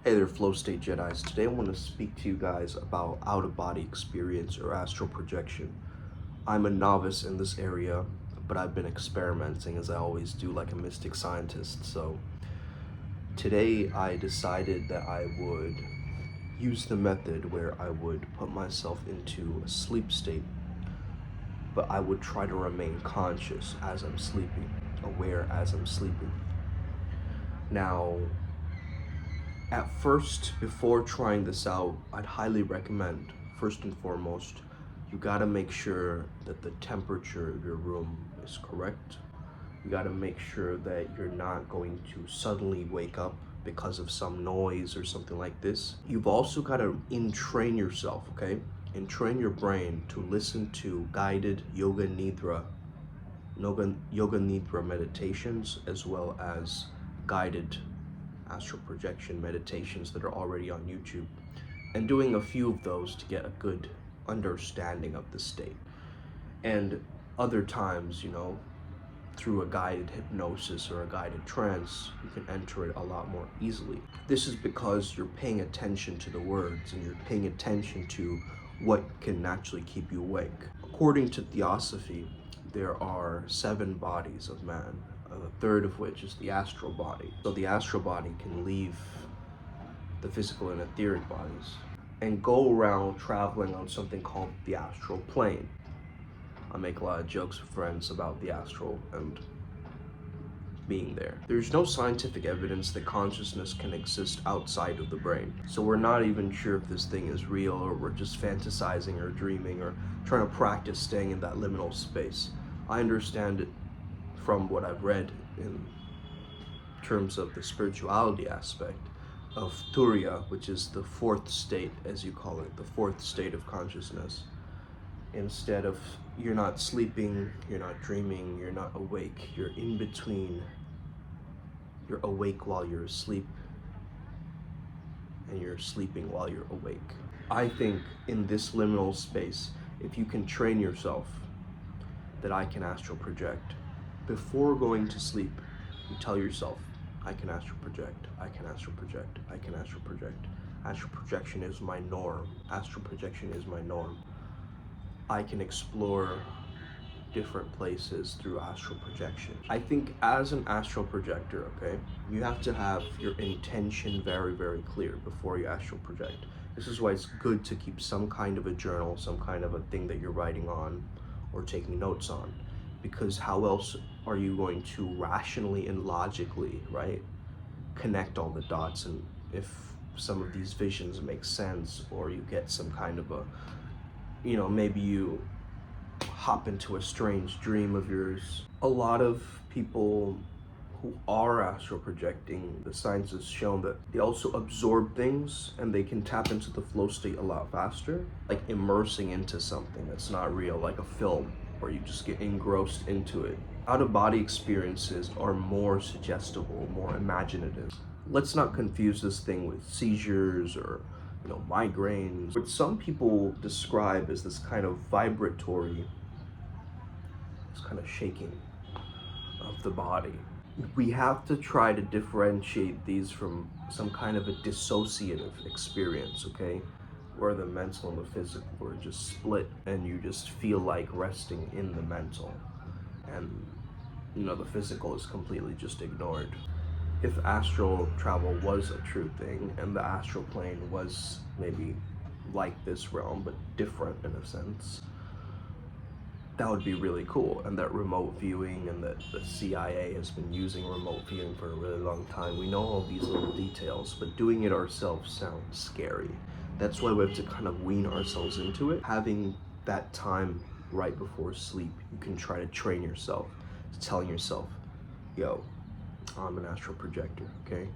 Hey there, Flow State Jedis. Today I want to speak to you guys about out-of-body experience or astral projection. I'm a novice in this area, but I've been experimenting as I always do like a mystic scientist. So today I decided that I would use the method where I would put myself into a sleep state, but I would try to remain conscious as I'm sleeping, aware as I'm sleeping. Now, at first, before trying this out, I'd highly recommend, first and foremost, you gotta make sure that the temperature of your room is correct. You gotta make sure that you're not going to suddenly wake up because of some noise or something like this. You've also gotta entrain yourself, okay? Entrain your brain to listen to guided yoga nidra meditations, as well as guided astral projection meditations that are already on YouTube, and doing a few of those to get a good understanding of the state. And other times, through a guided hypnosis or a guided trance, you can enter it a lot more easily. This is because you're paying attention to the words and you're paying attention to what can naturally keep you awake. According to Theosophy, there are 7 bodies of man, the third of which is the astral body. So the astral body can leave the physical and etheric bodies and go around traveling on something called the astral plane. I make a lot of jokes with friends about the astral and being there. There's no scientific evidence that consciousness can exist outside of the brain. So we're not even sure if this thing is real, or we're just fantasizing or dreaming or trying to practice staying in that liminal space. I understand it from what I've read in terms of the spirituality aspect of Turiya, which is the 4th state, as you call it, the 4th state of consciousness. Instead of, you're not sleeping, you're not dreaming, you're not awake, you're in between. You're awake while you're asleep, and you're sleeping while you're awake. I think in this liminal space, if you can train yourself that I can astral project, before going to sleep, you tell yourself, I can astral project, I can astral project, I can astral project. Astral projection is my norm. Astral projection is my norm. I can explore different places through astral projection. I think as an astral projector, okay, you have to have your intention very, very clear before you astral project. This is why it's good to keep some kind of a journal, some kind of a thing that you're writing on or taking notes on, because how else are you going to rationally and logically, right, connect all the dots? And if some of these visions make sense, or you get some kind of a, maybe you hop into a strange dream of yours. A lot of people who are astral projecting, the science has shown that they also absorb things and they can tap into the flow state a lot faster, like immersing into something that's not real, like a film, where you just get engrossed into it. Out-of-body experiences are more suggestible, more imaginative. Let's not confuse this thing with seizures or migraines, which some people describe as this kind of vibratory, this kind of shaking of the body. We have to try to differentiate these from some kind of a dissociative experience, okay? Where the mental and the physical are just split and you just feel like resting in the mental, and the physical is completely just ignored. If astral travel was a true thing and the astral plane was maybe like this realm but different in a sense, that would be really cool. And that remote viewing, and that the CIA has been using remote viewing for a really long time. We know all these little details, but doing it ourselves sounds scary. That's why we have to kind of wean ourselves into it. Having that time right before sleep, you can try to train yourself to telling yourself, yo, I'm an astral projector, okay?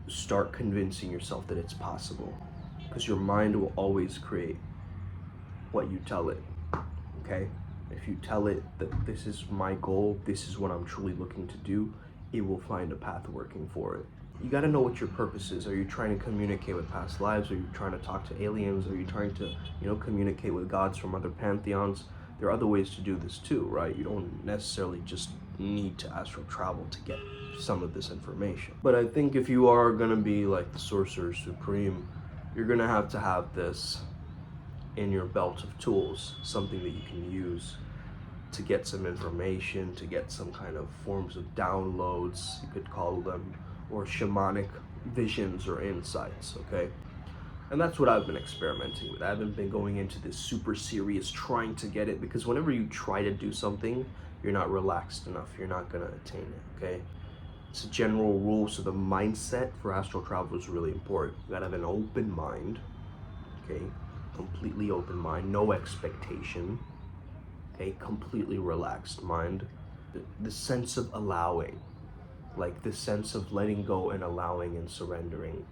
Start convincing yourself that it's possible, because your mind will always create what you tell it, okay? If you tell it that this is my goal, this is what I'm truly looking to do, it will find a path working for it. You gotta know what your purpose is. Are you trying to communicate with past lives? Are you trying to talk to aliens? Are you trying to, communicate with gods from other pantheons? There are other ways to do this too, right? You don't necessarily just need to astral travel to get some of this information. But I think if you are gonna be like the Sorcerer Supreme, you're gonna have to have this in your belt of tools, something that you can use to get some information, to get some kind of forms of downloads, you could call them, or shamanic visions or insights, okay? And that's what I've been experimenting with. I haven't been going into this super serious trying to get it, because whenever you try to do something, you're not relaxed enough, you're not gonna attain it, okay? It's a general rule, so the mindset for astral travel is really important. You gotta have an open mind, okay? Completely open mind, no expectation, okay? Completely relaxed mind. The sense of allowing, like the sense of letting go and allowing and surrendering,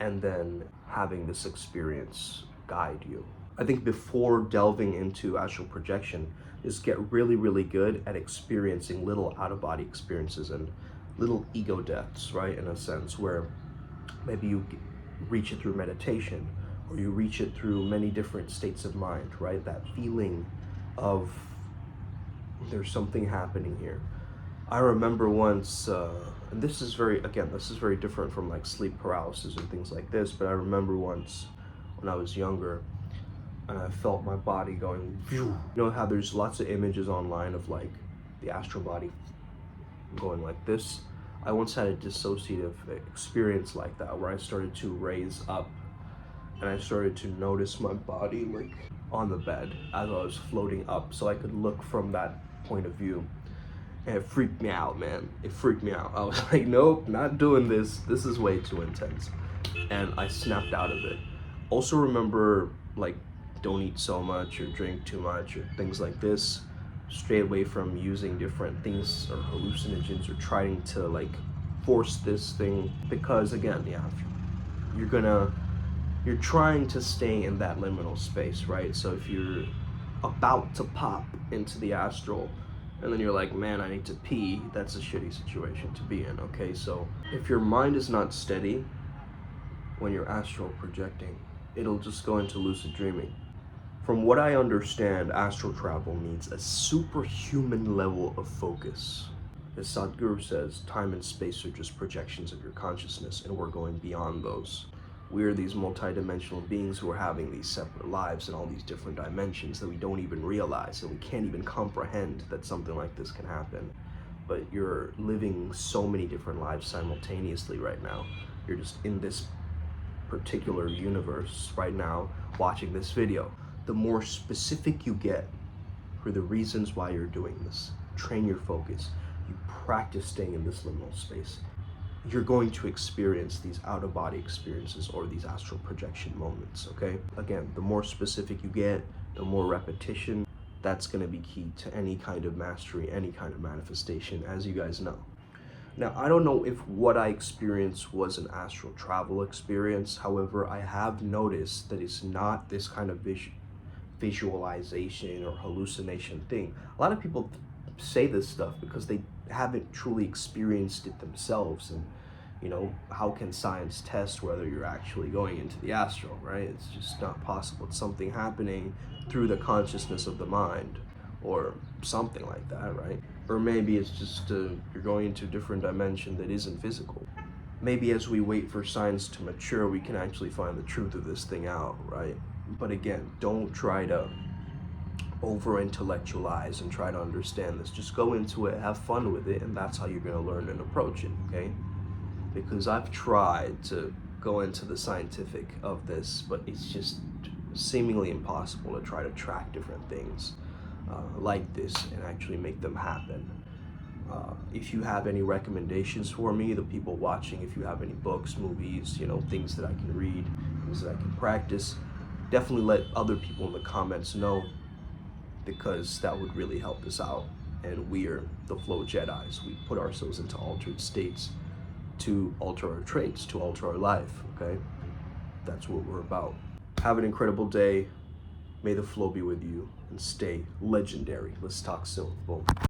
and then having this experience guide you. I think before delving into astral projection is get really, really good at experiencing little out-of-body experiences and little ego deaths, right? In a sense, where maybe you reach it through meditation, or you reach it through many different states of mind, right? That feeling of there's something happening here. I remember once, and this is very different from like sleep paralysis and things like this, but I remember once when I was younger, and I felt my body going, phew. You know how there's lots of images online of like the astral body going like this? I once had a dissociative experience like that, where I started to raise up and I started to notice my body like on the bed as I was floating up, so I could look from that point of view. And it freaked me out, man. It freaked me out. I was like, nope, not doing this. This is way too intense. And I snapped out of it. Also remember, like, don't eat so much or drink too much or things like this. Stay away from using different things or hallucinogens or trying to like force this thing, because again, yeah, you're trying to stay in that liminal space, right? So if you're about to pop into the astral and then you're like, man, I need to pee, that's a shitty situation to be in, okay? So if your mind is not steady when you're astral projecting, it'll just go into lucid dreaming. From what I understand, astral travel needs a superhuman level of focus. As Sadhguru says, time and space are just projections of your consciousness, and we're going beyond those. We are these multidimensional beings who are having these separate lives in all these different dimensions that we don't even realize, and we can't even comprehend that something like this can happen. But you're living so many different lives simultaneously right now. You're just in this particular universe right now watching this video. The more specific you get for the reasons why you're doing this, train your focus, you practice staying in this liminal space, you're going to experience these out-of-body experiences or these astral projection moments, okay? Again, the more specific you get, the more repetition, that's gonna be key to any kind of mastery, any kind of manifestation, as you guys know. Now, I don't know if what I experienced was an astral travel experience. However, I have noticed that it's not this kind of visualization or hallucination thing. A lot of people say this stuff because they haven't truly experienced it themselves, and you know, how can science test whether you're actually going into the astral, right? It's just not possible. It's something happening through the consciousness of the mind or something like that, right? Or maybe it's just you're going into a different dimension that isn't physical. Maybe as we wait for science to mature, we can actually find the truth of this thing out, right? But again, don't try to over-intellectualize and try to understand this. Just go into it, have fun with it, and that's how you're gonna learn and approach it, okay? Because I've tried to go into the scientific of this, but it's just seemingly impossible to try to track different things like this and actually make them happen. If you have any recommendations for me, the people watching, if you have any books, movies, you know, things that I can read, things that I can practice, definitely let other people in the comments know, because that would really help us out. And we are the Flow Jedis. We put ourselves into altered states to alter our traits, to alter our life, okay? That's what we're about. Have an incredible day. May the flow be with you, and stay legendary. Let's talk soon. Boom.